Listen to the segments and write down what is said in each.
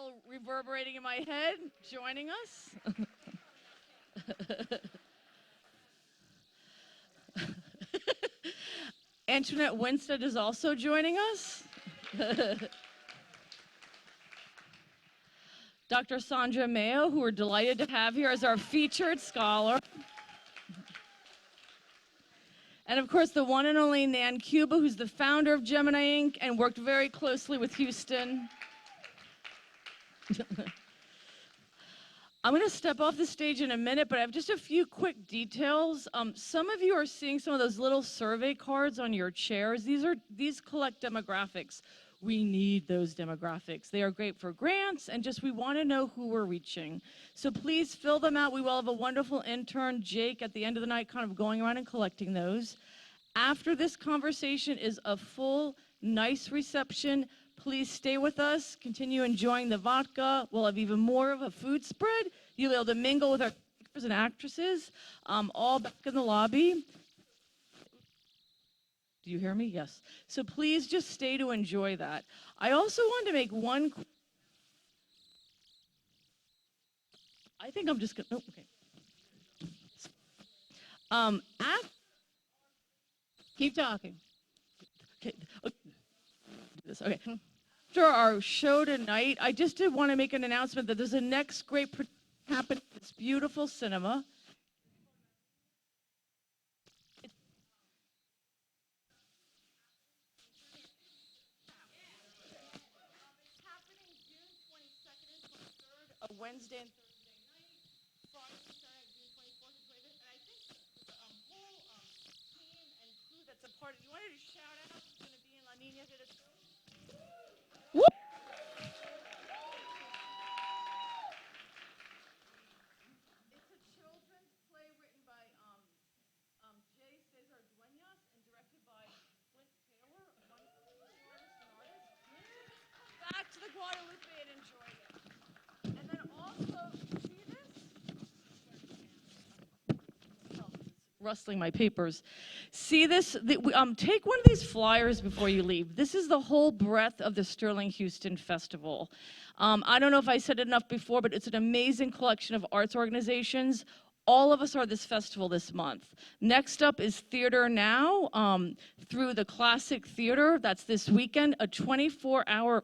still reverberating in my head, joining us. Antoinette Winstead is also joining us. Dr. Sandra Mayo, who we're delighted to have here as our featured scholar. And of course, the one and only Nan Cuba, who's the founder of Gemini Ink and worked very closely with Houston. I'm going to step off the stage in a minute, but I have just a few quick details. Some of you are seeing some of those little survey cards on your chairs. These collect demographics. We need those demographics. They are great for grants, and just we want to know who we're reaching. So please fill them out. We will have a wonderful intern, Jake, at the end of the night kind of going around and collecting those. After this conversation is a full, nice reception. Please stay with us. Continue enjoying the vodka. We'll have even more of a food spread. You'll be able to mingle with our actors and actresses, all back in the lobby. Do you hear me? Yes. So please just stay to enjoy that. I also wanted to make one. I think I'm just going to. Oh, okay. Keep talking. Okay. Okay. After our show tonight, I just did want to make an announcement that there's a next great happening in this beautiful cinema. Wednesday and Thursday night, Friday and Saturday, June 24th and 25th, and I think the whole team and crew that's a part of it. You wanted to shout out who's going to be in La Niña de la Show? Woo! It's a children's play written by J. Cesar Dueñas and directed by Flint Taylor, a wonderful artist and artist. Come back to the Guadalupe and enjoy it. And then also, see this? Rustling my papers. See this? Take one of these flyers before you leave. This is the whole breadth of the Sterling Houston Festival. I don't know if I said it enough before, but it's an amazing collection of arts organizations. All of us are this festival this month. Next up is Theater Now through the Classic Theater. That's this weekend, a 24-hour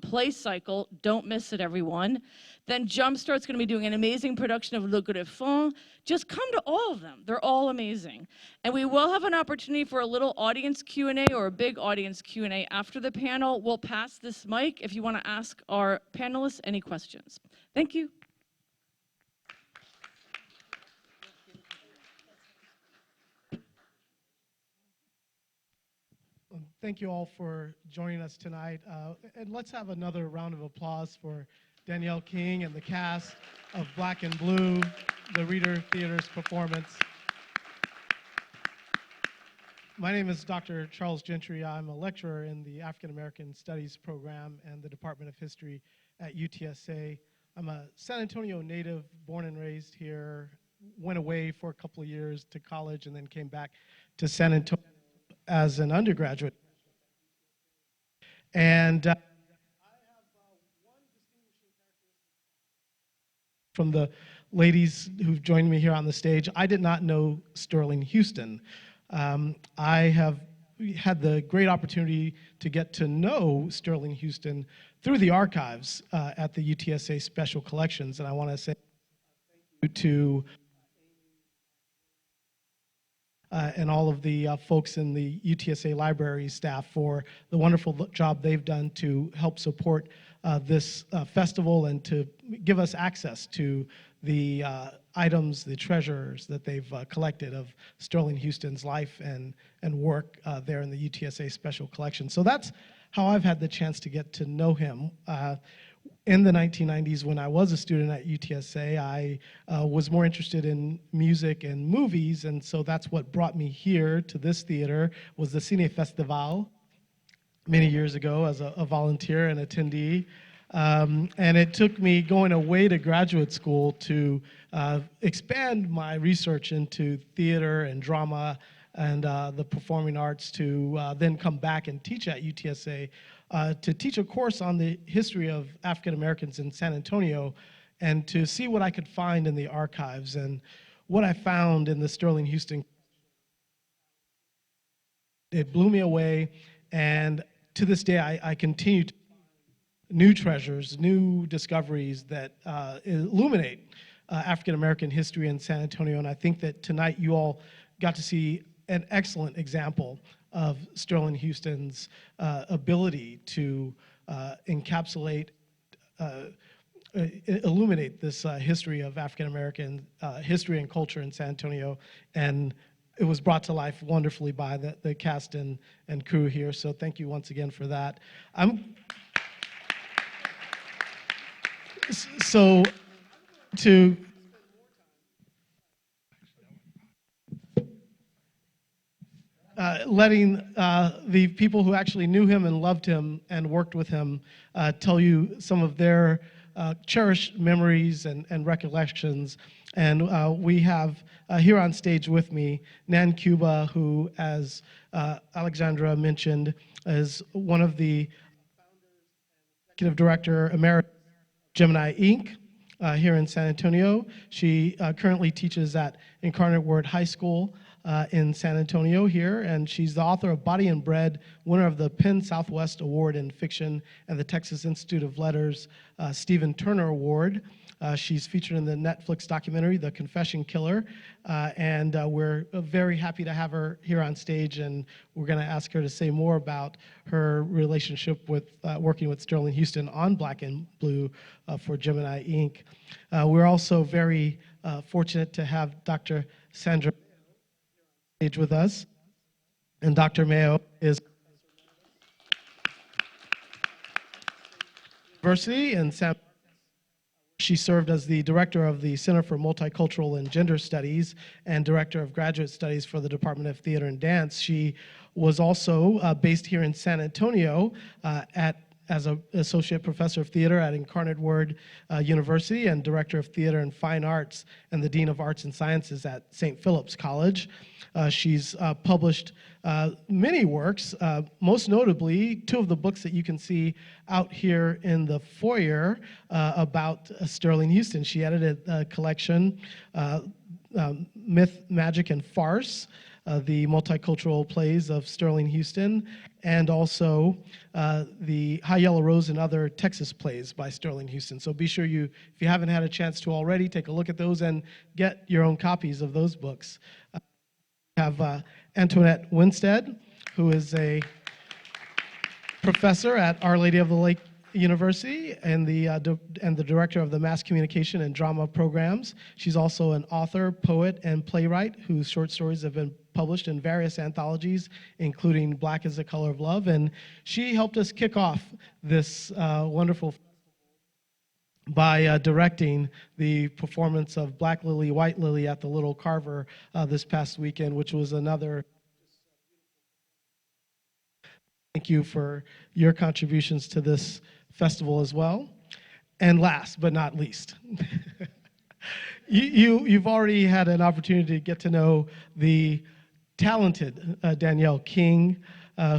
play cycle. Don't miss it, everyone. Then Jumpstart's going to be doing an amazing production of Le Good Fond. Just come to all of them. They're all amazing. And we will have an opportunity for a little audience Q&A or a big audience Q&A after the panel. We'll pass this mic if you want to ask our panelists any questions. Thank you. Thank you all for joining us tonight. And let's have another round of applause for Danielle King and the cast of Black and Blue, the Reader Theater's performance. My name is Dr. Charles Gentry. I'm a lecturer in the African American Studies program and the Department of History at UTSA. I'm a San Antonio native, born and raised here, went away for a couple of years to college and then came back to San Antonio as an undergraduate. And I have one distinguishing characteristic from the ladies who've joined me here on the stage. I did not know Sterling Houston. I have had the great opportunity to get to know Sterling Houston through the archives at the UTSA Special Collections, and I want to say thank you to and all of the folks in the UTSA library staff for the wonderful job they've done to help support this festival and to give us access to the items, the treasures that they've collected of Sterling Houston's life and work there in the UTSA Special Collection. So that's how I've had the chance to get to know him. In the 1990s, when I was a student at UTSA, I was more interested in music and movies, and so that's what brought me here to this theater, was the Cine Festival many years ago as a volunteer and attendee. And it took me going away to graduate school to expand my research into theater and drama and the performing arts to then come back and teach at UTSA, to teach a course on the history of African Americans in San Antonio, and to see what I could find in the archives. And what I found in the Sterling Houston, it blew me away, and to this day I continue to find new treasures, new discoveries that illuminate African American history in San Antonio. And I think that tonight you all got to see an excellent example of Sterling Houston's ability to encapsulate, illuminate this history of African American history and culture in San Antonio. And it was brought to life wonderfully by the cast and crew here. So thank you once again for that. So to letting the people who actually knew him and loved him and worked with him tell you some of their cherished memories and recollections. And we have here on stage with me Nan Cuba, who, as Alexandra mentioned, is one of the executive director emeritus Gemini Ink here in San Antonio. She currently teaches at Incarnate Word High School in San Antonio here, and she's the author of Body and Bread, winner of the Penn Southwest Award in Fiction and the Texas Institute of Letters Stephen Turner Award. She's featured in the Netflix documentary, The Confession Killer, and we're very happy to have her here on stage, and we're going to ask her to say more about her relationship with working with Sterling Houston on Black and Blue for Gemini Ink. We're also very fortunate to have Dr. Sandra Mayo with us, and Dr. Mayo is University in San. She served as the director of the Center for Multicultural and Gender Studies and director of graduate studies for the Department of Theater and Dance. She was also based here in San Antonio as an associate professor of theater at Incarnate Word University and director of theater and fine arts and the dean of arts and sciences at St. Philip's College. She's published many works, most notably two of the books that you can see out here in the foyer about Sterling Houston. She edited a collection, Myth, Magic, and Farce, the multicultural plays of Sterling Houston, and also the High Yellow Rose and other Texas plays by Sterling Houston. So be sure if you haven't had a chance to already, take a look at those and get your own copies of those books. We have Antoinette Winstead, who is a professor at Our Lady of the Lake University and the director of the Mass Communication and Drama programs. She's also an author, poet, and playwright whose short stories have been published in various anthologies, including Black is the Color of Love. And she helped us kick off this wonderful by directing the performance of Black Lily, White Lily at the Little Carver this past weekend, which was another. Thank you for your contributions to this festival as well. And last but not least, you've already had an opportunity to get to know the talented Danielle King,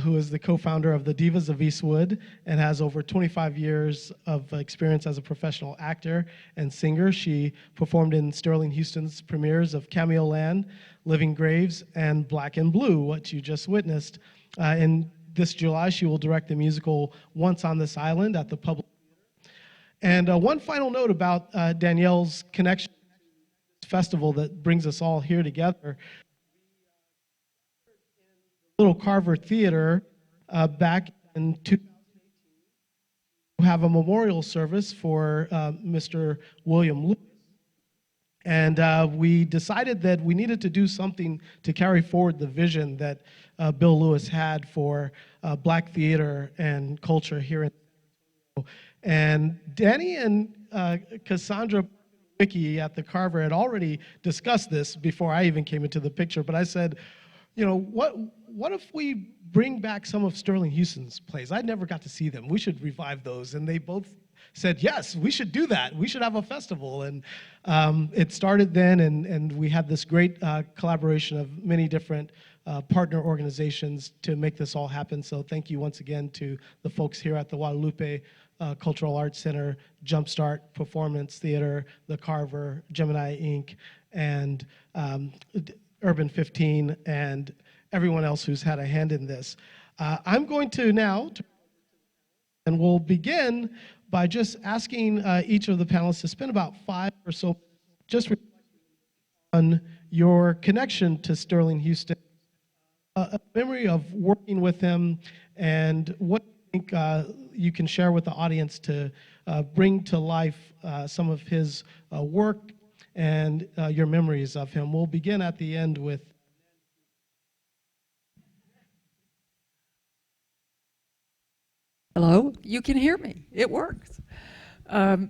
who is the co-founder of the Divas of Eastwood and has over 25 years of experience as a professional actor and singer. She performed in Sterling Houston's premieres of Cameo Land, Living Graves, and Black and Blue, what you just witnessed. In this July, she will direct the musical Once on This Island at the Public Theater. And one final note about Danielle's connection to this festival that brings us all here together. Little Carver Theater back in 2018 to have a memorial service for Mr. William Lewis. And we decided that we needed to do something to carry forward the vision that Bill Lewis had for Black theater and culture here in San Antonio. And Danny and Cassandra Wicki at the Carver had already discussed this before I even came into the picture, but I said, you know, what if we bring back some of Sterling Houston's plays? I never got to see them. We should revive those. And they both said, yes, we should do that. We should have a festival. And it started then, and we had this great collaboration of many different partner organizations to make this all happen. So thank you once again to the folks here at the Guadalupe Cultural Arts Center, Jumpstart Performance Theater, the Carver, Gemini Ink, and Urban 15, and everyone else who's had a hand in this. I'm going to now, and we'll begin by just asking each of the panelists to spend about 5 or so just on your connection to Sterling Houston, a memory of working with him, and what you think you can share with the audience to bring to life some of his work and your memories of him. We'll begin at the end with. Hello, you can hear me. It works. Let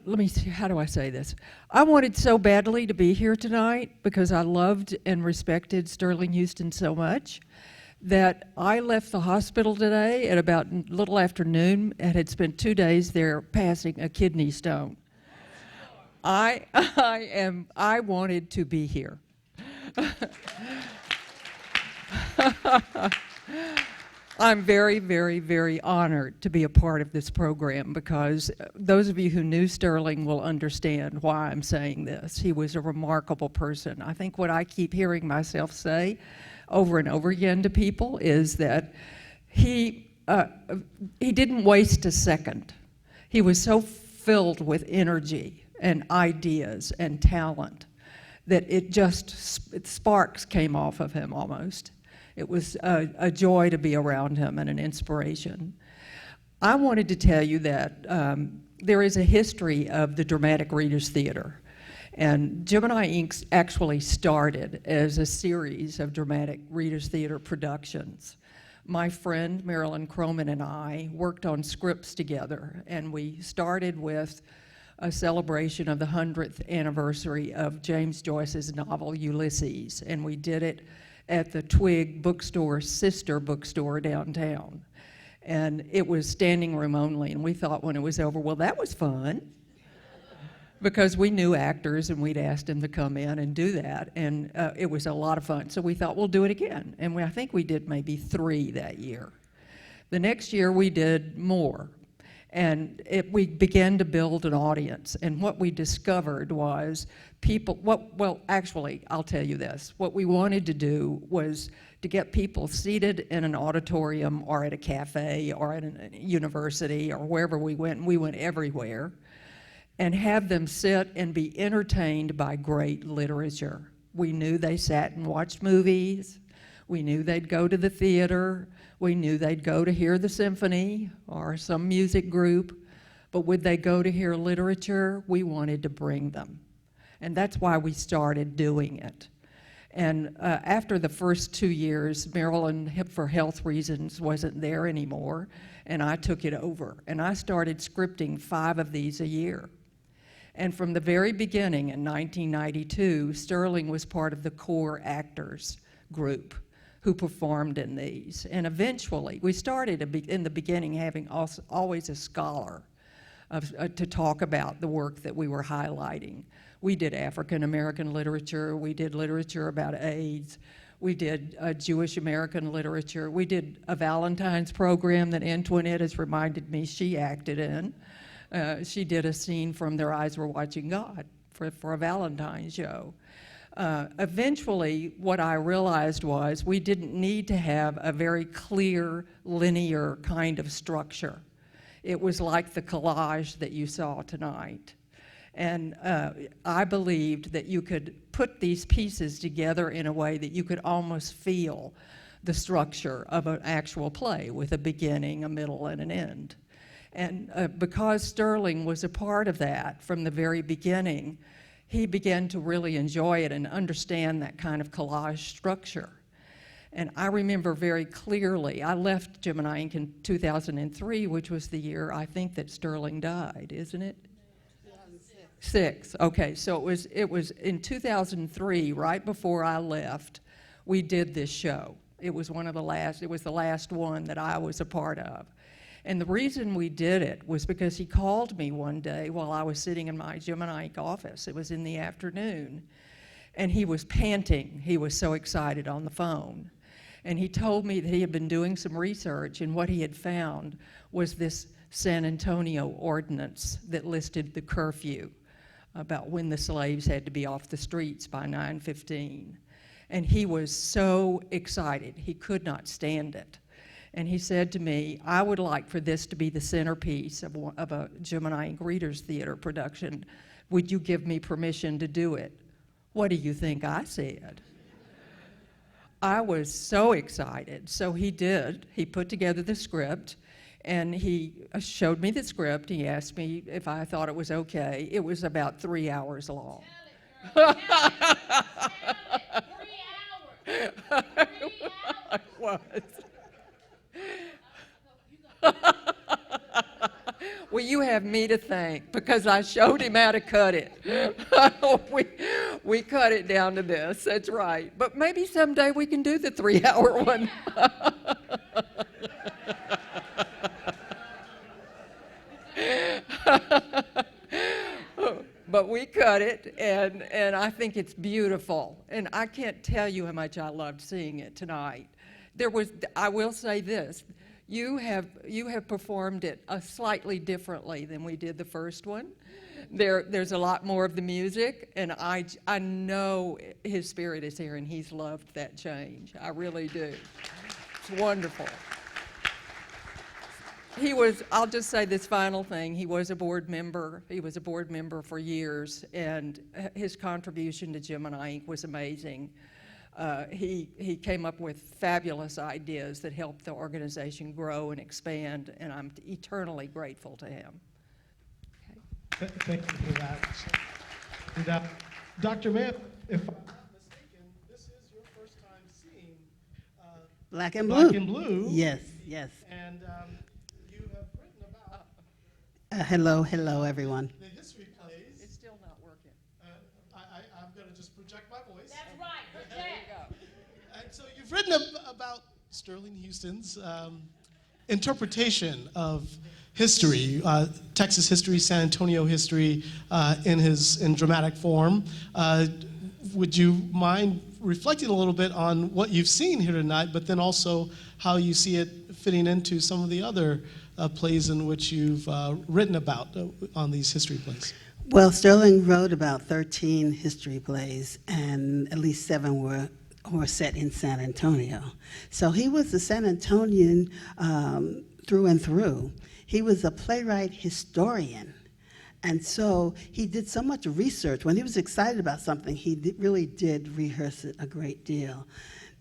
me see, how do I say this? I wanted so badly to be here tonight because I loved and respected Sterling Houston so much that I left the hospital today at about a little after noon and had spent 2 days there passing a kidney stone. I wanted to be here. I'm very, very, very honored to be a part of this program because those of you who knew Sterling will understand why I'm saying this. He was a remarkable person. I think what I keep hearing myself say over and over again to people is that he didn't waste a second. He was so filled with energy and ideas and talent that sparks came off of him almost. It was a joy to be around him and an inspiration. I wanted to tell you that there is a history of the Dramatic Readers Theater. And Gemini Ink actually started as a series of Dramatic Readers Theater productions. My friend Marilyn Croman and I worked on scripts together, and we started with a celebration of the 100th anniversary of James Joyce's novel Ulysses, and we did it at the Twig bookstore, sister bookstore downtown. And it was standing room only, and we thought when it was over, well, that was fun, because we knew actors and we'd asked them to come in and do that, and it was a lot of fun. So we thought we'll do it again, and I think we did maybe 3 that year. The next year we did more, and we began to build an audience, and what we discovered was actually, I'll tell you this. What we wanted to do was to get people seated in an auditorium or at a cafe or at a university or wherever we went, and we went everywhere, and have them sit and be entertained by great literature. We knew they sat and watched movies. We knew they'd go to the theater. We knew they'd go to hear the symphony or some music group. But would they go to hear literature? We wanted to bring them. And that's why we started doing it. And after the first 2 years, Marilyn, for health reasons, wasn't there anymore, and I took it over. And I started scripting 5 of these a year. And from the very beginning in 1992, Sterling was part of the core actors group who performed in these. And eventually, we started in the beginning having always a scholar to talk about the work that we were highlighting. We did African American literature, we did literature about AIDS, we did Jewish American literature, we did a Valentine's program that Antoinette has reminded me she acted in. She did a scene from Their Eyes Were Watching God for a Valentine's show. Eventually, what I realized was we didn't need to have a very clear, linear kind of structure. It was like the collage that you saw tonight. And I believed that you could put these pieces together in a way that you could almost feel the structure of an actual play with a beginning, a middle, and an end. And because Sterling was a part of that from the very beginning, he began to really enjoy it and understand that kind of collage structure. And I remember very clearly, I left Gemini Ink in 2003, which was the year I think that Sterling died, isn't it? 6. Okay, so it was in 2003, right before I left, we did this show. It was the last one that I was a part of. And the reason we did it was because he called me one day while I was sitting in my Gemini Ink office. It was in the afternoon. And he was panting. He was so excited on the phone. And he told me that he had been doing some research, and what he had found was this San Antonio ordinance that listed the curfew about when the slaves had to be off the streets by 9:15. And he was so excited. He could not stand it. And he said to me, I would like for this to be the centerpiece of a Gemini Ink Readers Theater production. Would you give me permission to do it? What do you think I said? I was so excited. So he did. He put together the script, and he showed me the script. He asked me if I thought it was okay. It was about 3 hours long. Tell it. 3 hours. 3 hours. It was. Well, you have me to thank, because I showed him how to cut it. we cut it down to this, that's right. But maybe someday we can do the 3-hour one. But we cut it, and I think it's beautiful. And I can't tell you how much I loved seeing it tonight. I will say this. You have performed it slightly differently than we did the first one. There's a lot more of the music, and I know his spirit is here, and he's loved that change. I really do. It's wonderful. I'll just say this final thing, he was a board member. He was a board member for years, and his contribution to Gemini Ink was amazing. He came up with fabulous ideas that helped the organization grow and expand, and I'm eternally grateful to him. Okay. Thank you for that. And, Dr. Mayo, if I'm not mistaken, this is your first time seeing Black and Blue. Black and Blue. Yes, yes. And you have written about Hello, everyone. the history plays. It's still not working. I'm going to just project my voice. That's right. Project. And so you've written about Sterling Houston's interpretation of history, Texas history, San Antonio history, in dramatic form. Would you mind reflecting a little bit on what you've seen here tonight, but then also how you see it fitting into some of the other plays in which you've written about on these history plays? Well, Sterling wrote about 13 history plays, and at least 7 were set in San Antonio. So he was a San Antonian through and through. He was a playwright historian. And so he did so much research. When he was excited about something, he really did rehearse it a great deal.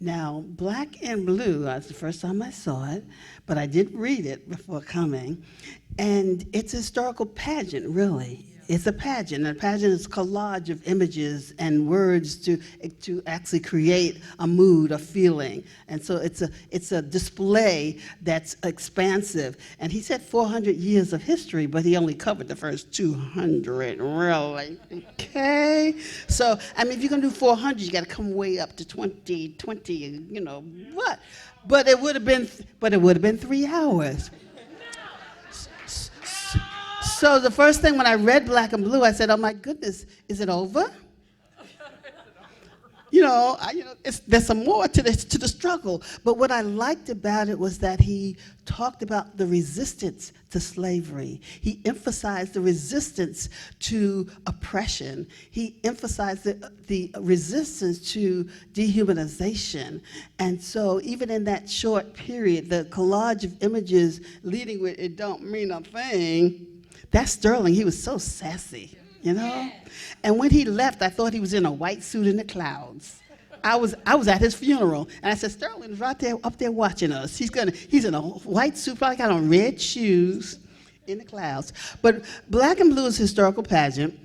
Now, Black and Blue, that's the first time I saw it, but I did read it before coming. And it's a historical pageant, really. It's a pageant. And a pageant is a collage of images and words to actually create a mood, a feeling. And so it's a display that's expansive. And he said 400 years of history, but he only covered the first 200, really. Okay? So, I mean, if you're going to do 400, you got to come way up to 20, you know, what? But it would have been 3 hours. So the first thing when I read Black and Blue, I said, oh my goodness, is it over? There's some more to the struggle. But what I liked about it was that he talked about the resistance to slavery. He emphasized the resistance to oppression. He emphasized the resistance to dehumanization. And so even in that short period, the collage of images leading with "it don't mean a thing," that's Sterling. He was so sassy, you know? And when he left, I thought he was in a white suit in the clouds. I was at his funeral, and I said, Sterling's right there, up there watching us. He's in a white suit, probably got on red shoes in the clouds. But Black and Blue is a historical pageant.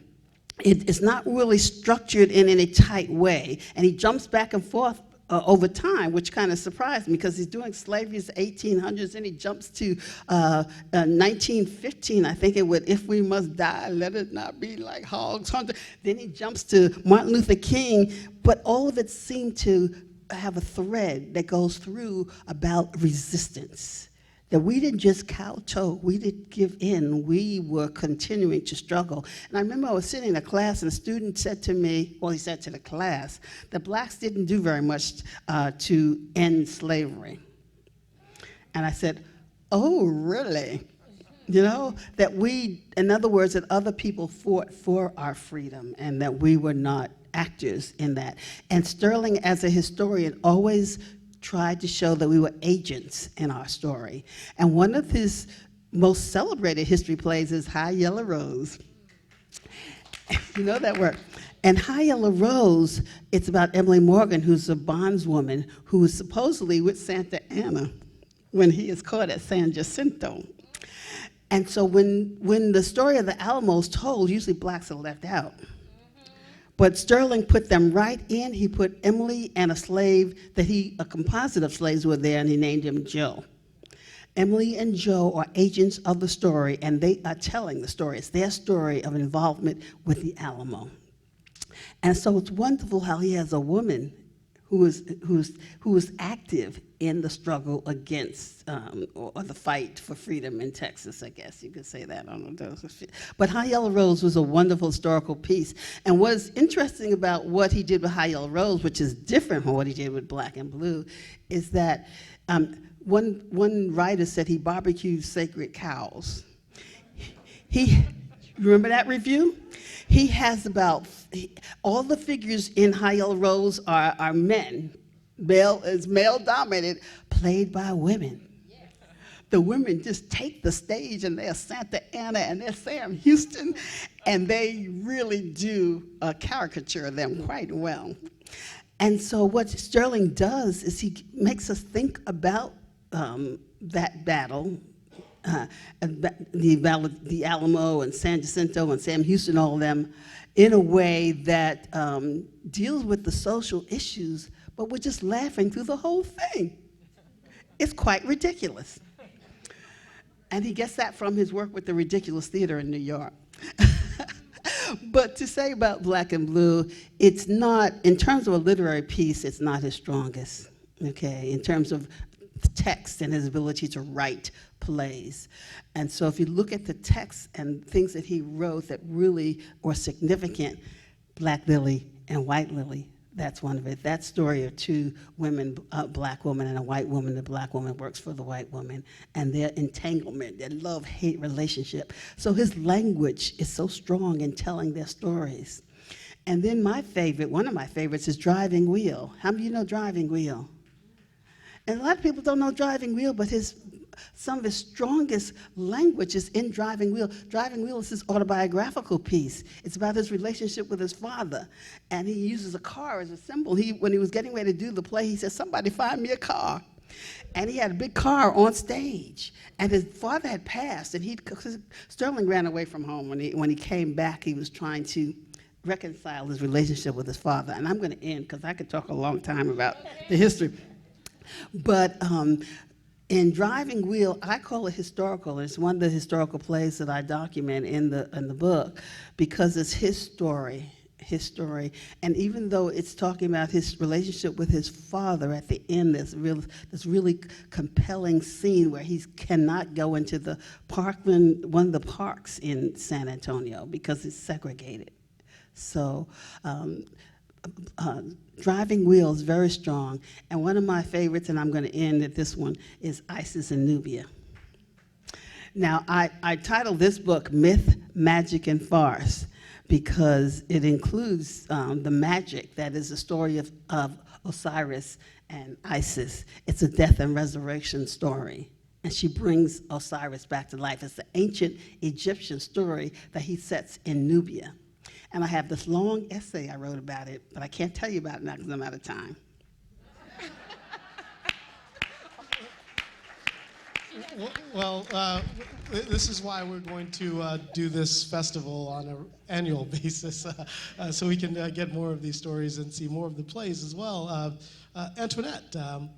It's not really structured in any tight way, and he jumps back and forth over time, which kind of surprised me because he's doing slavery in the 1800s, and he jumps to 1915, I think it would, if we must die, let it not be like hogs hunted. Then he jumps to Martin Luther King, but all of it seemed to have a thread that goes through about resistance that we didn't just kowtow, we didn't give in, we were continuing to struggle. And I remember I was sitting in a class and a student said to me, well, he said to the class, that blacks didn't do very much to end slavery. And I said, oh, really? You know, that we, in other words, that other people fought for our freedom and that we were not actors in that. And Sterling, as a historian, always tried to show that we were agents in our story. And one of his most celebrated history plays is High Yellow Rose. You know that word. And High Yellow Rose, it's about Emily Morgan, who's a bondswoman who was supposedly with Santa Anna when he is caught at San Jacinto. And so when the story of the Alamo is told, usually blacks are left out. But Sterling put them right in. He put Emily and a slave a composite of slaves who were there, and he named him Joe. Emily and Joe are agents of the story, and they are telling the story. It's their story of involvement with the Alamo. And so it's wonderful how he has a woman who was active in the struggle against, or the fight for freedom in Texas, I guess you could say that. I don't know. But High Yellow Rose was a wonderful historical piece. And what's interesting about what he did with High Yellow Rose, which is different from what he did with Black and Blue, is that one writer said he barbecued sacred cows. You remember that review? He has all the figures in High Yellow Rose are men. Male dominated, played by women. The women just take the stage and they're Santa Anna and they're Sam Houston, and they really do caricature them quite well. And so what Sterling does is he makes us think about that battle, the Alamo and San Jacinto and Sam Houston, all of them, in a way that deals with the social issues, but we're just laughing through the whole thing. It's quite ridiculous. And he gets that from his work with the Ridiculous Theater in New York. But to say about Black and Blue, it's not, in terms of a literary piece, it's not his strongest, okay, in terms of text and his ability to write plays. And so if you look at the text and things that he wrote that really were significant, Black Lily and White Lily, that's one of it. That story of two women, a Black woman and a white woman. The Black woman works for the white woman, and their entanglement, their love-hate relationship. So his language is so strong in telling their stories. And then my favorite, one of my favorites, is Driving Wheel. How many of you know Driving Wheel? And a lot of people don't know Driving Wheel, but some of his strongest language is in Driving Wheel. Driving Wheel is his autobiographical piece. It's about his relationship with his father. And he uses a car as a symbol. When he was getting ready to do the play, he said, somebody find me a car. And he had a big car on stage. And his father had passed, and Sterling ran away from home. When he came back, he was trying to reconcile his relationship with his father. And I'm gonna end, because I could talk a long time about the history. But in Driving Wheel, I call it historical. It's one of the historical plays that I document in the book, because it's his story. And even though it's talking about his relationship with his father, at the end, there's this really compelling scene where he cannot go into the one of the parks in San Antonio because it's segregated. So Driving Wheel is very strong. And one of my favorites, and I'm going to end at this one, is Isis and Nubia. Now, I titled this book Myth, Magic, and Farce, because it includes the magic that is the story of Osiris and Isis. It's a death and resurrection story. And she brings Osiris back to life. It's the ancient Egyptian story that he sets in Nubia. And I have this long essay I wrote about it, but I can't tell you about it now because I'm out of time. Well, this is why we're going to do this festival on an annual basis, so we can get more of these stories and see more of the plays as well. Antoinette,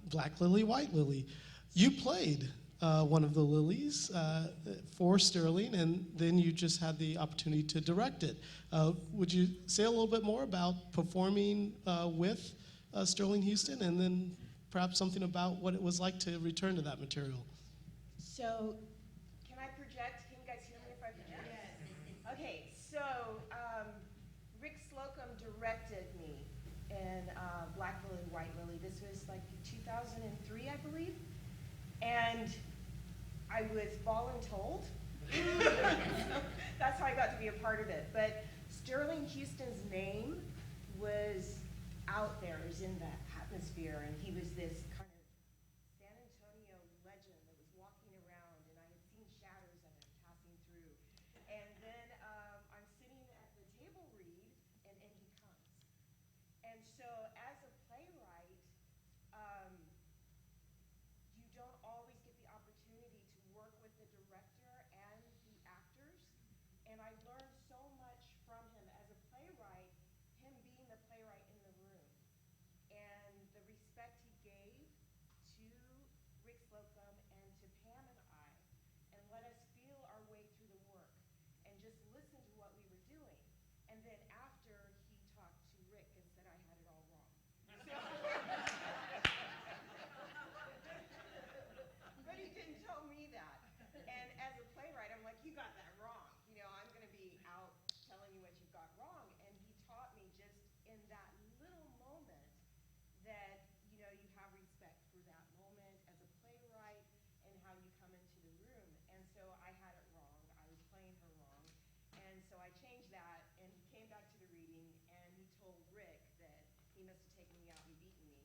Black Lily, White Lily, you played one of the lilies for Sterling, and then you just had the opportunity to direct it. Would you say a little bit more about performing with Sterling Houston, and then perhaps something about what it was like to return to that material? So, can I project? Can you guys hear me if I project? Yes. Okay, so Rick Slocum directed me in Black Lily, White Lily. This was like 2003, I believe. And I was voluntold. So that's how I got to be a part of it. But Sterling Houston's name was out there, it was in the atmosphere, and he was this kind of San Antonio legend that was walking around, and I had seen shadows of him passing through. And then I'm sitting at the table read, and he comes. And so as a playwright, you don't always get the opportunity to work with the director and the actors. And I learned so much from him as a playwright, him being the playwright in the room. And the respect he gave to Rick Slocum and to Pam and I, and let us feel our way through the work and just listen to what we were doing. And then after, he talked to Rick and said I had it all wrong. But he didn't tell me that. And as a playwright, I'm like, you got that wrong. You know, I'm going to be out telling you what you got wrong. And he taught me just in that little moment that, you know, you have respect for that moment as a playwright and how you come into the room. And so I had it wrong. I was playing her wrong. And so I changed that, and he came back to the reading, and he told Rick that he must have taken me out and beaten me.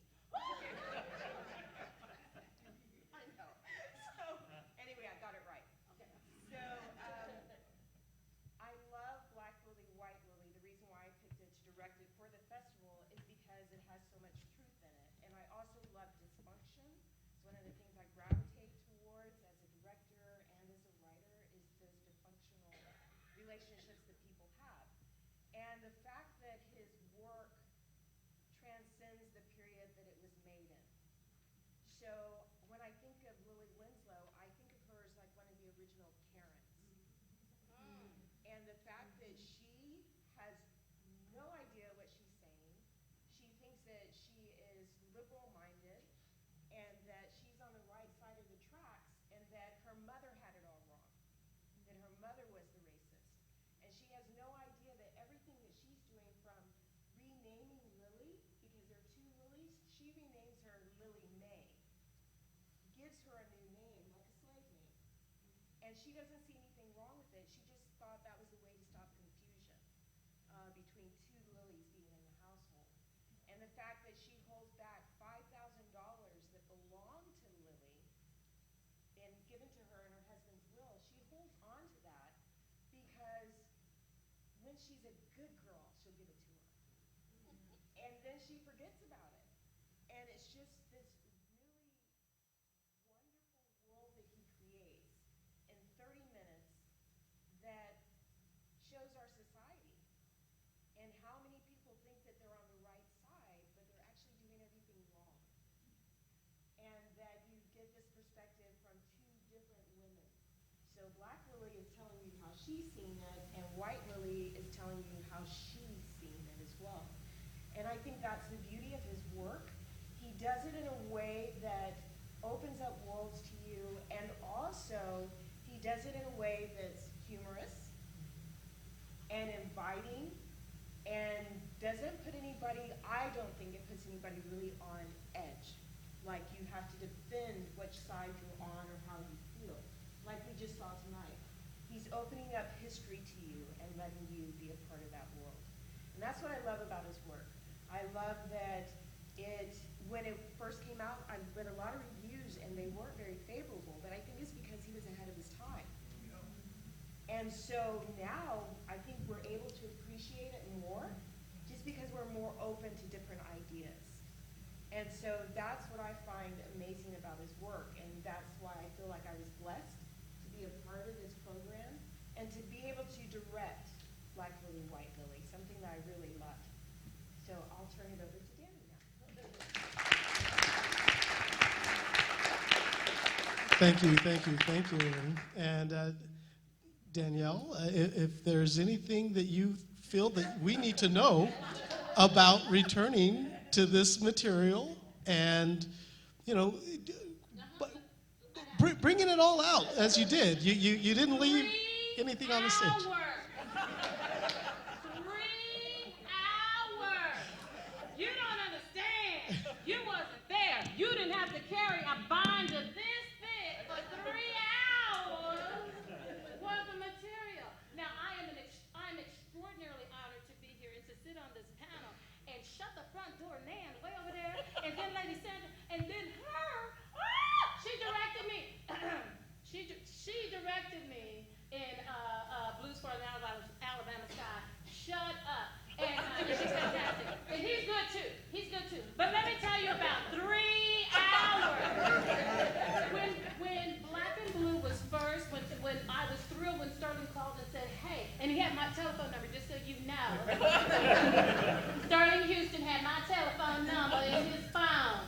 I know. So anyway, I got it right. Okay. So I love Black Lily, White Lily. The reason why I picked it to direct it for the festival is because it has so much truth in it. And I also love dysfunction. It's one of the things I gravitate towards as a director and as a writer is those dysfunctional relationships that people have. And the fact that his work transcends the period that it was made in. So when I think of Lily Winslow, I think of her as like one of the original Karens. And the fact that she has no idea what she's saying, she thinks that she is liberal-minded, and that she's on the right side of the tracks, and that her mother had it all wrong, that her mother was the racist. And she has no idea that everything that she's doing, from renaming Lily, because there are two Lilies, she renames her Lily May, gives her a new name, like a slave name. And she doesn't see anything wrong with it. She just thought that was the way to stop confusion between two Lilies being in the household. And the fact that she holds back $5,000 that belonged to Lily and given to her in her husband's will, she holds on to that because when she's a good girl, she'll give it to her. And then she forgets about it. And it's just this really wonderful world that he creates in 30 minutes that shows our society and how many people think that they're on the right side, but they're actually doing everything wrong. And that you get this perspective from two different women. So Black Lily is telling you how she's seen it, and White Lily is telling you how she's seen it as well. And I think that's the beauty of his work. He does it in a way that opens up worlds to you, and also he does it in a way that's humorous and inviting, and doesn't put anybody, I don't think it puts anybody really on edge. Like you have to defend which side you're on or how you feel, like we just saw tonight. He's opening up history to you and letting you be a part of that world. And that's what I love about his work. I love that when it first came out, I read a lot of reviews and they weren't very favorable, but I think it's because he was ahead of his time. And so now I think we're able to appreciate it more just because we're more open to different ideas. And so that's what I find amazing about his work, and that's why I feel like I was blessed to be a part of this program and to be able to direct Black Lily, White Lily, something that I really loved. So I'll turn it over to Danny now. Thank you, thank you, thank you. And Danielle, if there's anything that you feel that we need to know about returning to this material, and, you know, bringing it all out as you did. You didn't leave anything on the stage. 3 hours. You don't understand. You wasn't there. You didn't have to carry a binder this thick for 3 hours worth of material. Now, I'm extraordinarily honored to be here and to sit on this panel and shut the front door, Nan, way over there, and then Lady Sandra, and then her, she directed me. She directed me in Blues for an Alabama Sky. Shut up. And she's fantastic. And he's good too. He's good too. But let me tell you about 3 hours. When Black and Blue was first, when I was thrilled when Sterling called and said, hey, and he had my telephone number, just so you know. Sterling Houston had my telephone number in his phone.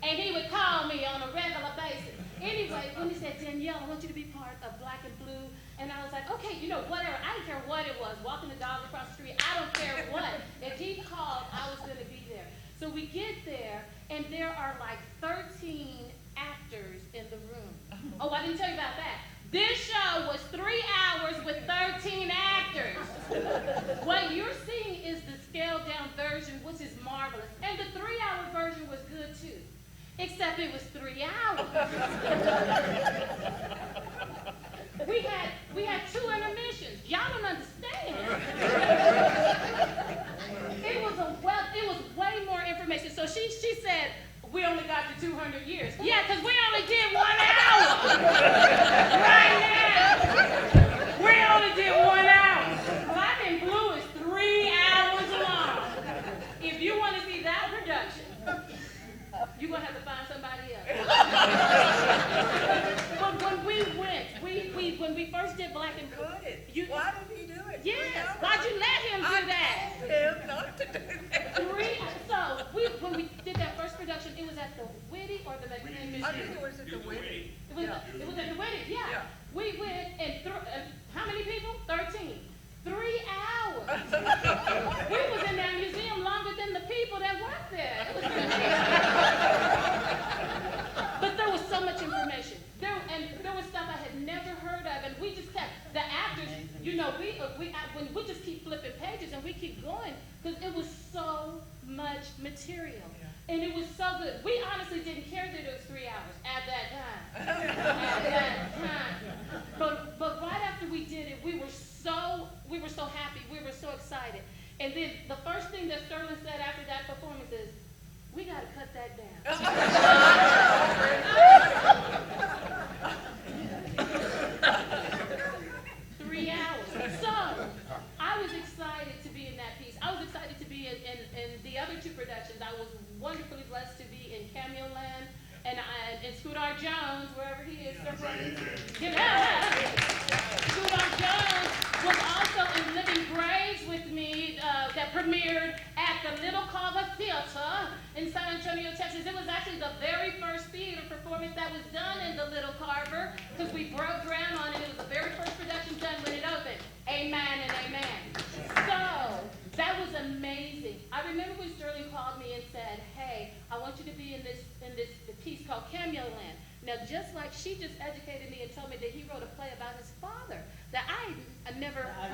And he would call me on a regular basis. Anyway, when he said, Danielle, I want you to be part of Black and Blue, and I was like, okay, whatever. I didn't care what it was. Walking the dog across the street, I don't care what. If he called, I was going to be there. So we get there, and there are like 13 actors in the room. Oh, I didn't tell you about that. This show was 3 hours with 13 actors. What you're seeing is the scaled-down version, which is marvelous. And the 3-hour version was good, too. Except it was 3 hours. We had 2 intermissions. Y'all don't understand. It was way more information. So she said, we only got to 200 years. Yeah, because we only did 1 hour. Right now. We only did 1 hour. Black and Blue is 3 hours long. If you want to see that production, you're going to have to find somebody else. But when we went, when we first did Black and Blue. Why did he do it? Yes. Why'd you let him do that? I told him not to do that. When we did that first production, it was at the Whitty or the McLean Museum. I think it was at the wedding. It was at the Whitty, yeah. We went and how many people? 13. 3 hours. We was in that museum longer than the people that worked there. It was but there was so much information. There was stuff I had never heard of, and we just kept the actors. We just keep flipping pages and we keep going because it was so much material, and it was so good. We honestly didn't care that it was 3 hours at that time. But right after we did it, we were so happy. We were so excited. And then the first thing that Sterling said after that performance is, we got to cut that down. 3 hours. So I was excited to be in that piece. I was excited to be in the other 2 productions. I was wonderfully blessed to be in Cameo Land and SkudR Jones, wherever he is. SkudR Jones was also in Living Graves with me that premiered at the Little Carver Theater in San Antonio, Texas. It was actually the very first theater performance that was done in the Little Carver because we broke ground on it. It was the very first production done when it opened. Amen and amen. So that was amazing. I remember when Sterling called me and said, hey, I want you to be in this piece called Cameo Land. Now, just like she just educated me and told me that he wrote a play about his father that I have never heard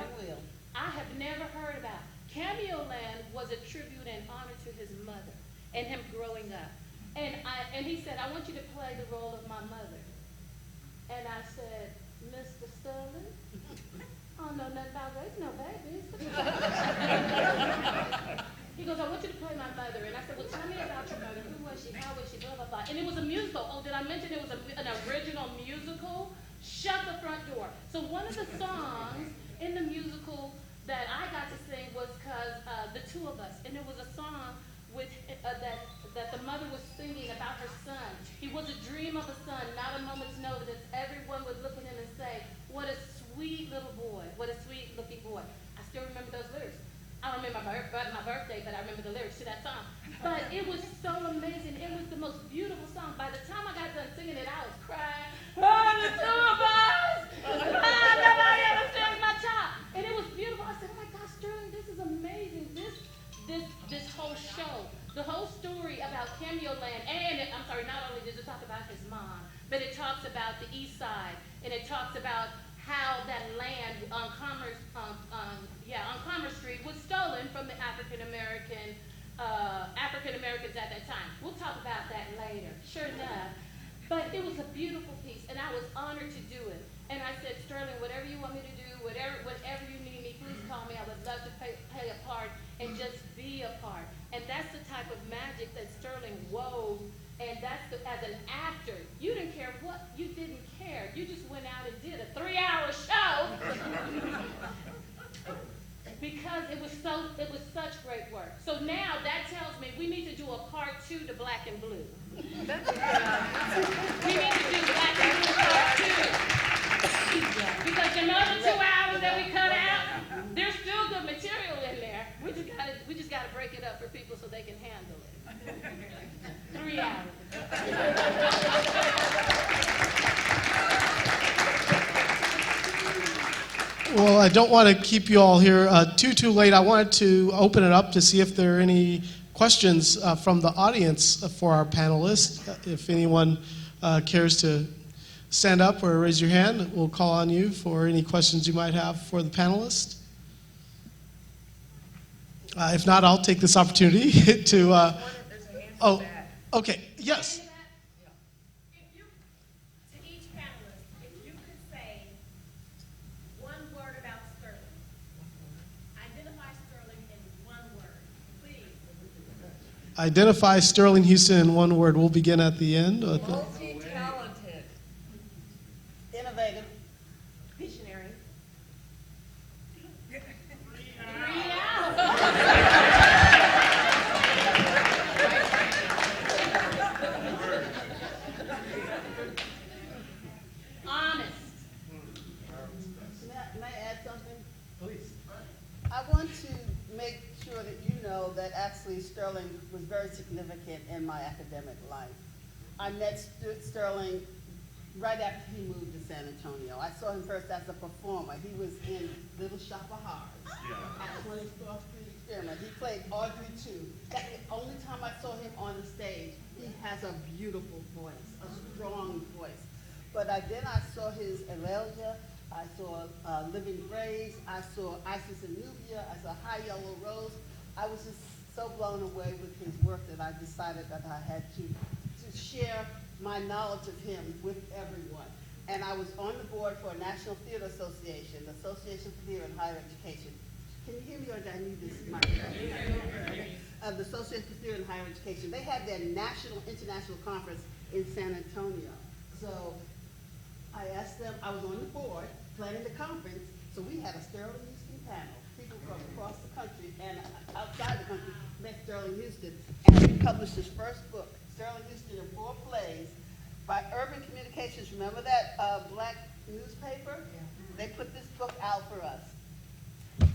about. Cameo Land was a tribute and honor to his mother and him growing up. And he said, I want you to play the role of my mother. And I said, Mr. Sterling, I don't know nothing about raising no babies. He goes, I want you to play my mother. And I said, well, tell me about your mother. Who was she? How was she? Blah, blah, blah. And it was a musical. Oh, did I mention it was an original musical? Shut the front door. So one of the songs in the musical that I got to sing was because The Two of Us. And it was a song with that the mother was singing about her son. He was a dream of a son, not a moment's notice. Everyone would look at him and say, what a sweet little boy. What a sweet looking boy. I still remember those lyrics. I don't remember my birthday, but I remember the lyrics to that song. But it was so amazing. It was the most beautiful song. By the time I got done singing it, I was crying. Oh, the two of us! Nobody understands my child. And it was beautiful. I said, oh my gosh, Sterling, this is amazing. This whole show, the whole story about Cameo Land, and I'm sorry, not only does it talk about his mom, but it talks talks about the East Side, and it talks about how that land on Commerce Street was stolen from the African Americans at that time. We'll talk about that later, sure enough. But it was a beautiful piece, and I was honored to do it. And I said, Sterling, whatever you want me to do, whenever you need me, please call me. I would love to play a part and just be a part. And that's the type of magic that Sterling wove. And that's as an actor, you didn't care what, you didn't care. You just went out and did a 3-hour show because it was such great work. So now that tells me we need to do a part 2 to Black and Blue. We need to do Black and Blue part 2. Because the other 2 hours that we cut out, there's still good material in there. We just gotta break it up for people so they can handle it. 3 hours. Well, I don't want to keep you all here too late. I wanted to open it up to see if there are any questions from the audience for our panelists. If anyone cares to stand up or raise your hand, we'll call on you for any questions you might have for the panelists. If not, I'll take this opportunity to. Oh, okay. Yes. To each panelist, if you could say one word about Sterling, identify Sterling in one word, please. Identify Sterling Houston in one word. We'll begin at the end. Multi-talented. Innovative. Visionary. May I add something? Please. I want to make sure that you know that actually Sterling was very significant in my academic life. I met Sterling right after he moved to San Antonio. I saw him first as a performer. He was in Little Shop of Horrors at 24th Street Experiment. He played Audrey II. That's the only time I saw him on the stage. He has a beautiful voice, a strong voice. But then I saw his Aurelia, I saw Living Graves, I saw Isis and Nubia, I saw High Yellow Rose. I was just so blown away with his work that I decided that I had to share my knowledge of him with everyone. And I was on the board for a National Theater Association, the Association for Theater and Higher Education. Can you hear me or do I need this microphone? The Association for Theater and Higher Education. They had their international conference in San Antonio. So I asked them, I was on the board planning the conference, so we had a Sterling Houston panel. People from across the country and outside the country met Sterling Houston, and he published his first book, Sterling Houston in 4 Plays, by Urban Communications. Remember that black newspaper? Yeah. They put this book out for us.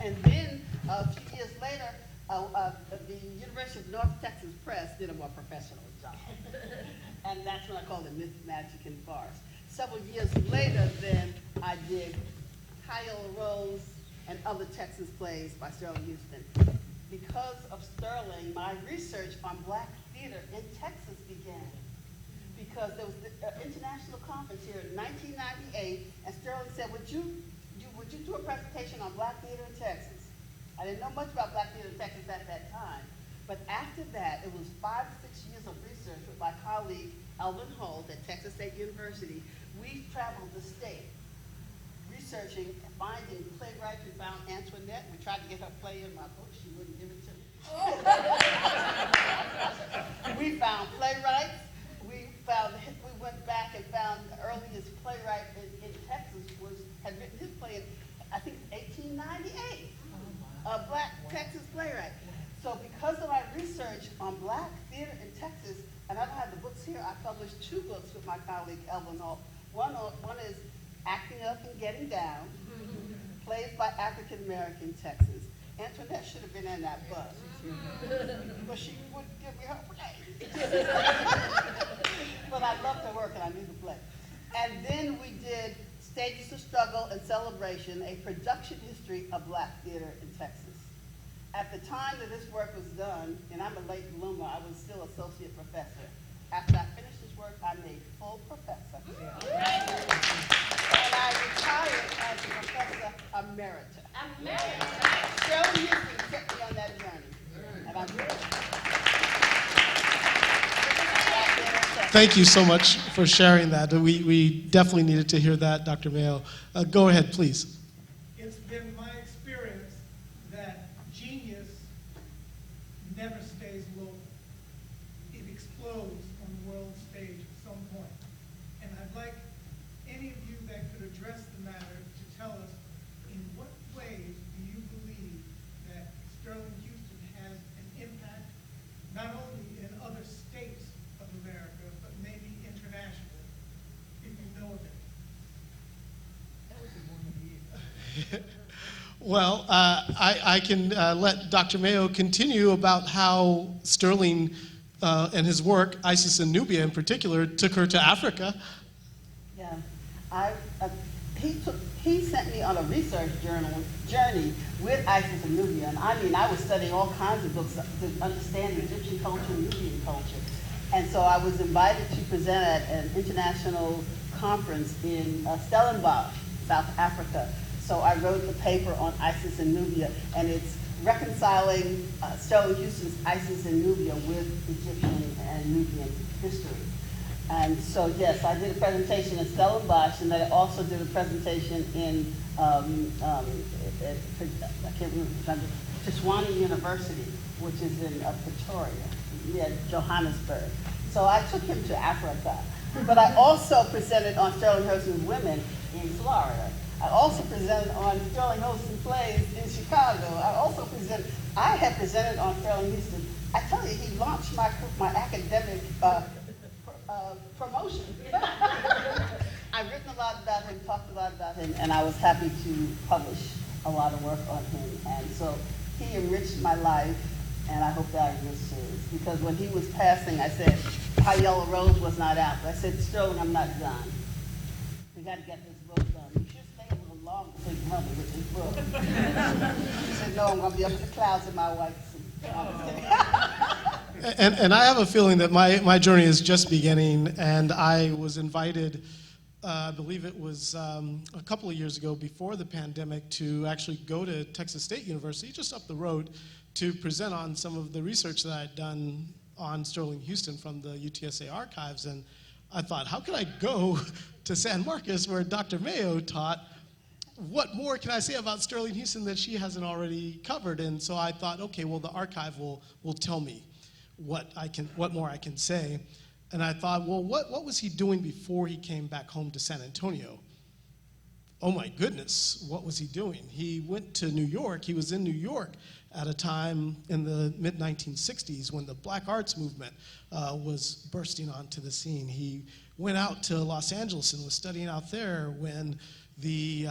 And then a few years later, the University of North Texas Press did a more professional job. And that's when I called it Myth, Magic, and Farce. Several years later, then, I did High Yellow Rose and other Texas plays by Sterling Houston. Because of Sterling, my research on black theater in Texas began. Because there was the international conference here in 1998, and Sterling said, would you do a presentation on black theater in Texas? I didn't know much about black theater in Texas at that time. But after that, it was 5 to 6 years of research with my colleague, Elvin Holt at Texas State University. We traveled the state researching and finding playwrights. We found Antoinette. We tried to get her play in my book. She wouldn't give it to me. We found playwrights. We went back and found the earliest playwright in Texas had written his play in, I think, 1898. A black Texas playwright. So because of my research on black theater in Texas, and I don't have the books here, I published 2 books with my colleague, Elvin Holt. One is Acting Up and Getting Down, plays by African American Texas. Antoinette should have been in that bus, but she wouldn't give me her play. But I loved her work and I knew the play. And then we did Stages of Struggle and Celebration, a production history of black theater in Texas. At the time that this work was done, and I'm a late bloomer, I was still associate professor. After I finished this work, I'm a full professor. And I retired as a professor emerita. Shirley Houston took me on that journey, and I'm grateful. Thank you so much for sharing that. We definitely needed to hear that, Dr. Mayo. Go ahead, please. It's been my experience that genius never stays local. It explodes on the world stage at some point. And I'd like any of you that could address the matter to tell us in what ways do you believe that Sterling Houston has an impact not only in other states of America, but maybe internationally, if you know of it. Well, I can let Dr. Mayo continue about how Sterling and his work, Isis and Nubia in particular, took her to Africa. Yeah, he sent me on a research journey with Isis and Nubia, and I was studying all kinds of books to understand Egyptian culture and Nubian culture. And so I was invited to present at an international conference in Stellenbosch, South Africa. So I wrote the paper on Isis and Nubia, and it's reconciling Sterling Houston's Isis and Nubia with Egyptian and Nubian history. And so, yes, I did a presentation in Stellenbosch, and I also did a presentation in, I can't remember, Tshwane University, which is in Pretoria, near Johannesburg. So I took him to Africa. But I also presented on Sterling Houston's women in Florida. I also presented on Sterling Houston plays in Chicago. I have presented on Sterling Houston. I tell you, he launched my academic promotion. I've written a lot about him, talked a lot about him, and I was happy to publish a lot of work on him. And so he enriched my life, and I hope that I enriched his. Because when he was passing, I said, How Yellow Rose was not out. But I said, Sterling, I'm not done. We got to get this book done. You should stay a little longer so you can help me with this book. He said, no, I'm going to be up in the clouds in my white suit. And I have a feeling that my journey is just beginning, and I was invited, I believe it was a couple of years ago before the pandemic, to actually go to Texas State University, just up the road, to present on some of the research that I'd done on Sterling Houston from the UTSA archives. And I thought, how can I go to San Marcos where Dr. Mayo taught? What more can I say about Sterling Houston that she hasn't already covered? And so I thought, okay, well, the archive will tell me what more I can say. And I thought, well, what was he doing before he came back home to San Antonio? Oh my goodness, what was he doing? He went to New York. He was in New York at a time in the mid-1960s when the Black Arts movement was bursting onto the scene. He went out to Los Angeles and was studying out there when the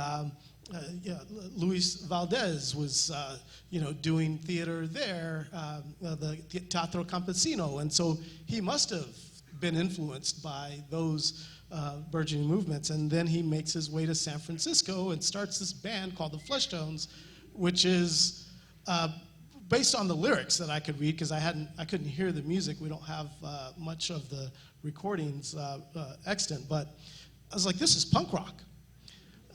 Luis Valdez was doing theater there, the Teatro Campesino. And so he must have been influenced by those burgeoning movements. And then he makes his way to San Francisco and starts this band called the Fleshtones, which is based on the lyrics that I could read, because I couldn't hear the music. We don't have much of the recordings extant, but I was like, this is punk rock.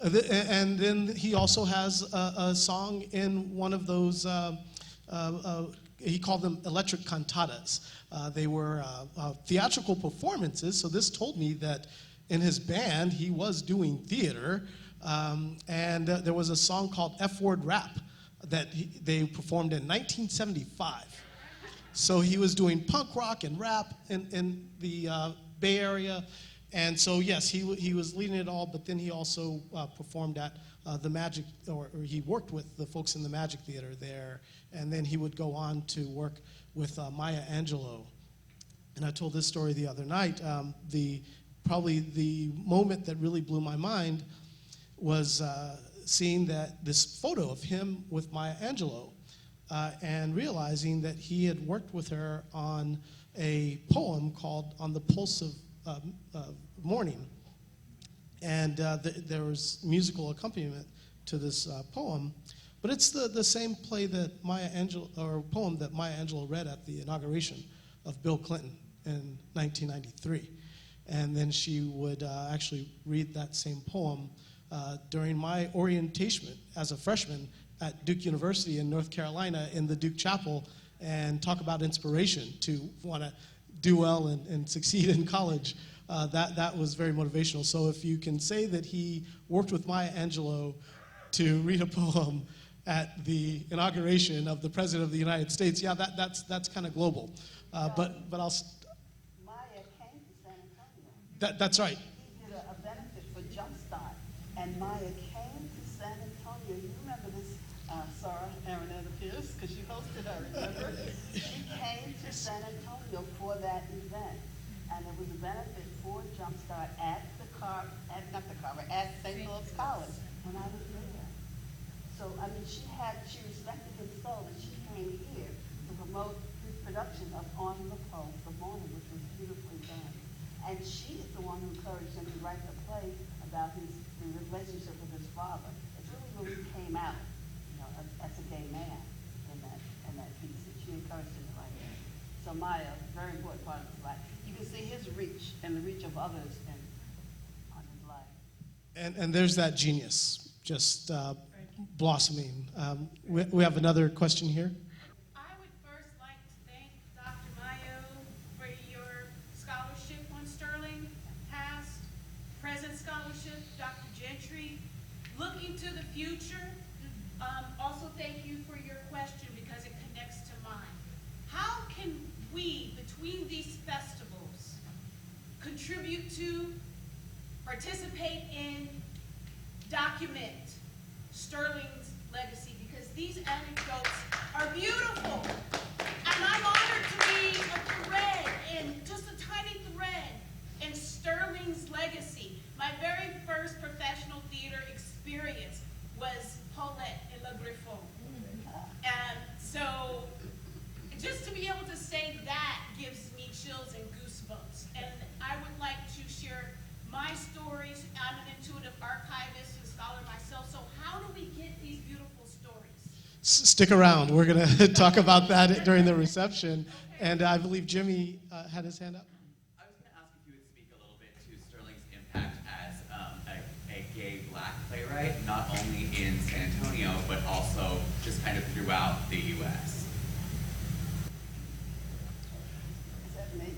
And then he also has a song in one of those, he called them electric cantatas. They were theatrical performances, so this told me that in his band he was doing theater, and there was a song called F-Word Rap that they performed in 1975. So he was doing punk rock and rap in the Bay Area. And so, yes, he was leading it all, but then he also performed at the Magic, or he worked with the folks in the Magic Theater there, and then he would go on to work with Maya Angelou. And I told this story the other night. Probably the moment that really blew my mind was seeing this photo of him with Maya Angelou, and realizing that he had worked with her on a poem called On the Pulse of Morning. And there was musical accompaniment to this poem, but it's the same play that poem that Maya Angelou read at the inauguration of Bill Clinton in 1993. and then she would actually read that same poem during my orientation as a freshman at Duke University in North Carolina in the Duke Chapel, and talk about inspiration to want to do well and succeed in college. That was very motivational. So if you can say that he worked with Maya Angelou to read a poem at the inauguration of the President of the United States, yeah, that's kind of global. But I'll. Maya came to San Antonio. That's right. He did a benefit for Jumpstart, and Maya came to San Antonio. You remember this, Sarah Antoinette Willis, because you hosted her, remember? She came to San Antonio for that event, and it was a benefit for Jumpstart at St. Philip's College when I was there. So, I mean, she respected him so that she came here to promote his production of On the Pulse, The Morning, which was beautifully done. And she is the one who encouraged him to write the play about the relationship with his father. It's really when he came out, as a gay man in that piece, and she encouraged him to write it. So Maya, very important part of his life. You can see his reach and the reach of others on his life. And there's that genius just blossoming. We have another question here. I would first like to thank Dr. Mayo for your scholarship on Sterling, past, present scholarship, Dr. Gentry. Looking to the future, also thank you for your question because it connects to mine. How can we, between these festivals, contribute to, participate in, document Sterling's legacy? Because these anecdotes are beautiful. And I'm honored to be a thread, just a tiny thread, in Sterling's legacy. My very first professional theater experience was Paulette in Le Griffon. And so just to be able to say that gives me chills and goosebumps. And I would like to share my stories. I'm an intuitive archivist and scholar myself. So how do we get these beautiful stories? Stick around. We're going to talk about that during the reception. And I believe Jimmy had his hand up. I was going to ask if you would speak a little bit to Sterling's impact as a gay black playwright, not only in San Antonio, but also just kind of throughout the U.S. Is that me?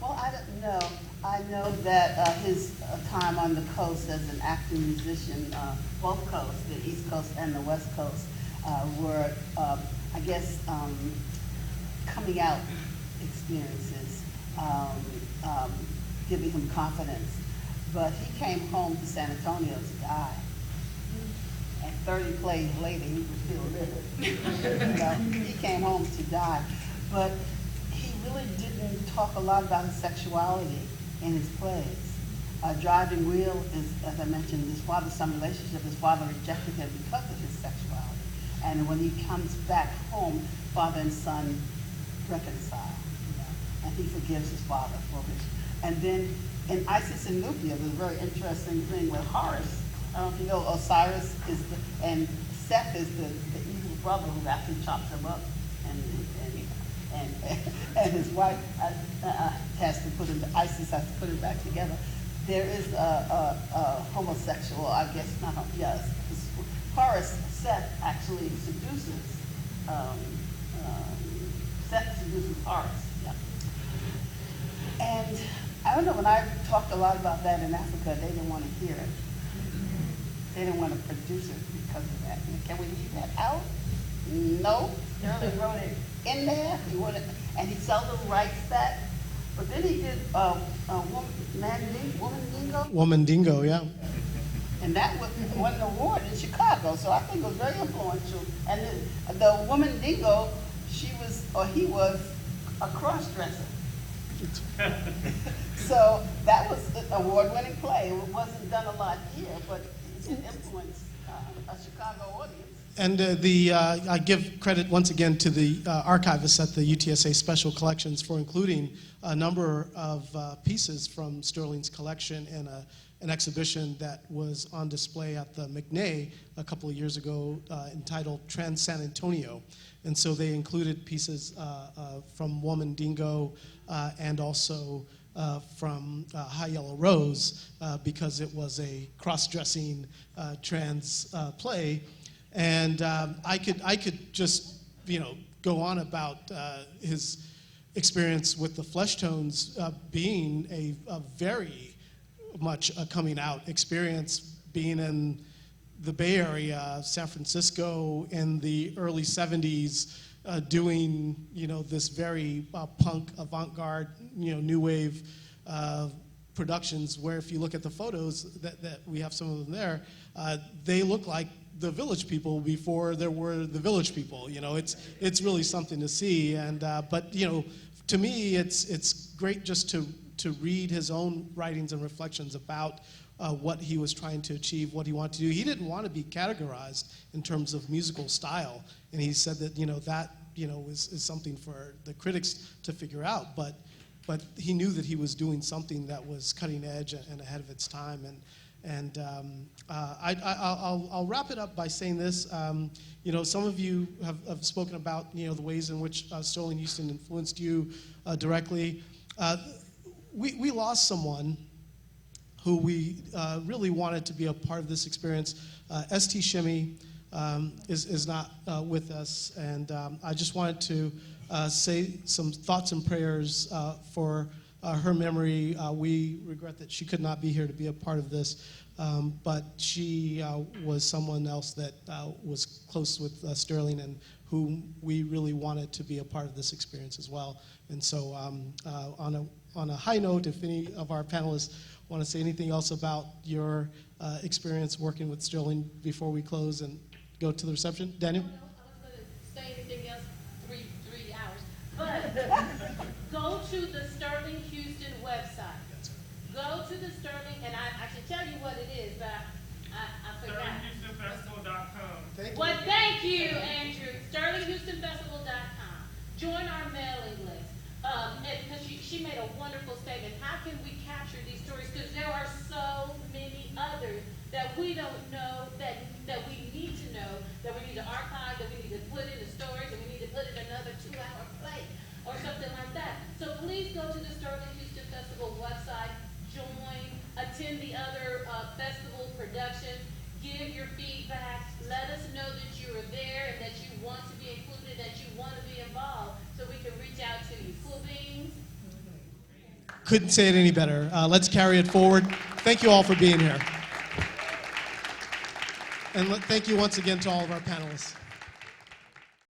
Well, I don't know. I know that his time on the coast as an acting musician, both coasts, the East Coast and the West Coast, were, I guess, coming out experiences, giving him confidence. But he came home to San Antonio to die. And 30 plays later, he was still living. He came home to die. But he really didn't talk a lot about his sexuality in his plays. Driving Wheel is, as I mentioned, his father-son relationship. His father rejected him because of his sexuality. And when he comes back home, father and son reconcile, and he forgives his father for it. And then in Isis and Nubia, there's a very interesting thing with Horus. I don't know if you know, Osiris is and Seth is the evil brother who actually chops him up, and his wife has to put him. Isis has to put him back together. There is a homosexual, I guess not. Yes, Horus, Seth actually seduces. Seth seduces Horus. Yeah. And I don't know, when I talked a lot about that in Africa, they didn't want to hear it. They didn't want to produce it because of that. Can we leave that out? No. Sterling wrote it in there. He wanted, and he seldom writes that. But then he did Woman Dingo. Woman Dingo, yeah. And that won an award in Chicago, so I think it was very influential. And the Woman Dingo, he was a cross-dresser. So that was an award-winning play. It wasn't done a lot here, but it influenced a Chicago audience. And I give credit once again to the archivists at the UTSA Special Collections for including a number of pieces from Sterling's collection an exhibition that was on display at the McNay a couple of years ago entitled Transcendence. And so they included pieces from Woman Dingo and also from High Yellow Rose because it was a cross-dressing trans play. And I could just, go on about his experience with the flesh tones being a very much a coming out experience, being in the Bay Area, San Francisco in the early 70s, doing this very punk avant-garde new wave productions, where if you look at the photos that we have some of them there, they look like the Village People before there were the Village People. It's really something to see. And but to me, it's great just to read his own writings and reflections about what he was trying to achieve, what he wanted to do. He didn't want to be categorized in terms of musical style, and he said that that is something for the critics to figure out. But he knew that he was doing something that was cutting edge and ahead of its time. And I'll wrap it up by saying this. Some of you have spoken about the ways in which Sterling Houston influenced you directly. We lost someone who we really wanted to be a part of this experience. St. Shimmy is not with us, and I just wanted to say some thoughts and prayers for her memory. We regret that she could not be here to be a part of this, but she was someone else that was close with Sterling and whom we really wanted to be a part of this experience as well. And so on a high note, if any of our panelists want to say anything else about your experience working with Sterling before we close and go to the reception. Daniel? I was going to say anything else, three hours, but go to the Sterling Houston website. Go to the Sterling, and I should tell you what it is, but I forgot. SterlingHoustonFestival.com. Well, thank you, Andrew. SterlingHoustonFestival.com. Join our mailing list. Because she made a wonderful statement. How can we capture these stories? Because there are so many others that we don't know, that we need to know, that we need to archive, that we need to put in the stories, and we need to put in another 2-hour play or something like that. So please go to the Sterling Houston Festival website, join, attend the other festival productions, give your feedback, let us know that you are there and that you want to be included, that you want to be involved, so we can reach out to you. Cool beans? Couldn't say it any better. Let's carry it forward. Thank you all for being here. And thank you once again to all of our panelists.